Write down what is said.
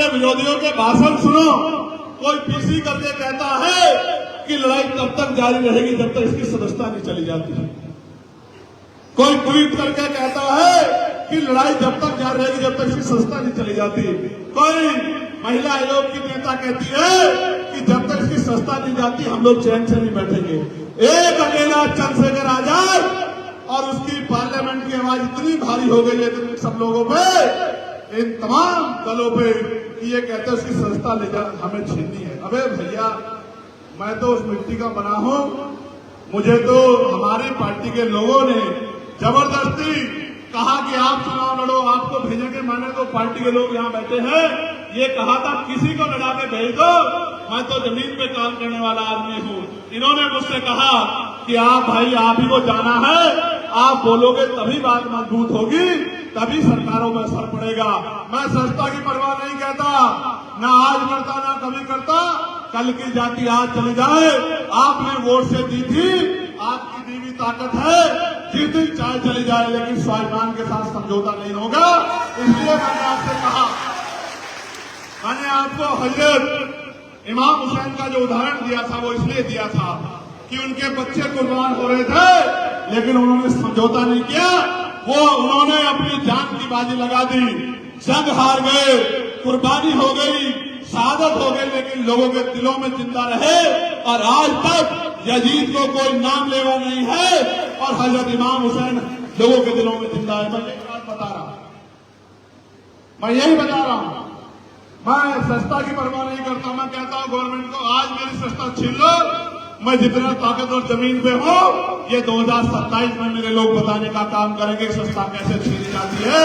वाले विरोधियों के भाषण सुनो। कोई पीसी करके कहता है कि लड़ाई तब तक जारी रहेगी जब तक इसकी सदस्यता नहीं चली जाती है। कोई ट्वीट करके कहता है कि लड़ाई जब तक जारी रहेगी जब तक इसकी सदस्यता नहीं चली जाती। कोई महिला आयोग की नेता कहती है कि जब तक इसकी सदस्यता नहीं जाती हम लोग चैन से नहीं बैठेंगे। एक अकेला चंद्रशेखर आजाद और उसकी पार्लियामेंट की आवाज इतनी भारी हो गई है सब लोगों पे, इन तमाम दलों पे, कि ये कहते हैं उसकी सदस्यता ले जा हमें छीननी है। अबे भैया, मैं तो उस मिट्टी का बना हूं। मुझे तो हमारी पार्टी के लोगों ने जबरदस्ती कहा कि आप चुनाव लड़ो, आपको भेजेंगे। मैंने तो पार्टी के लोग यहाँ बैठे हैं, ये कहा था किसी को लड़ा के भेज दो, मैं तो जमीन पे काम करने वाला आदमी हूँ। इन्होंने मुझसे कहा कि आप भाई आप ही को जाना है, आप बोलोगे तभी बात मजबूत होगी, तभी सरकारों में असर पड़ेगा। मैं सस्ता की परवाह नहीं करता, ना आज करता ना कभी करता। कल की जाति आज चली जाए, आपने वोट से दी थी, आपकी दी हुई ताकत है, जिस दिन चाहे चली जाए, लेकिन स्वाभिमान के साथ समझौता नहीं होगा। इसलिए मैंने आपसे कहा, मैंने आपको हजरत इमाम हुसैन का जो उदाहरण दिया था वो इसलिए दिया था कि उनके बच्चे कुर्बान हो रहे थे, लेकिन उन्होंने समझौता नहीं किया। वो उन्होंने अपनी जान की बाजी लगा दी, जंग हार गए, कुर्बानी हो गई, शहादत हो गई, लेकिन लोगों के दिलों में जिंदा रहे। और आज तक यजीद को कोई नाम लेवा नहीं है और हजरत इमाम हुसैन लोगों के दिलों में जिंदा है। मैं एक बात बता रहा हूं, मैं यही बता रहा हूं, मैं सस्ता की परवाह नहीं करता। मैं कहता हूं गवर्नमेंट को, आज मेरी सस्ता छीन लो, मैं जितना ताकतवर जमीन पे हूं, ये 2027 में मेरे लोग बताने का काम करेंगे सस्ता कैसे छीनी जाती है।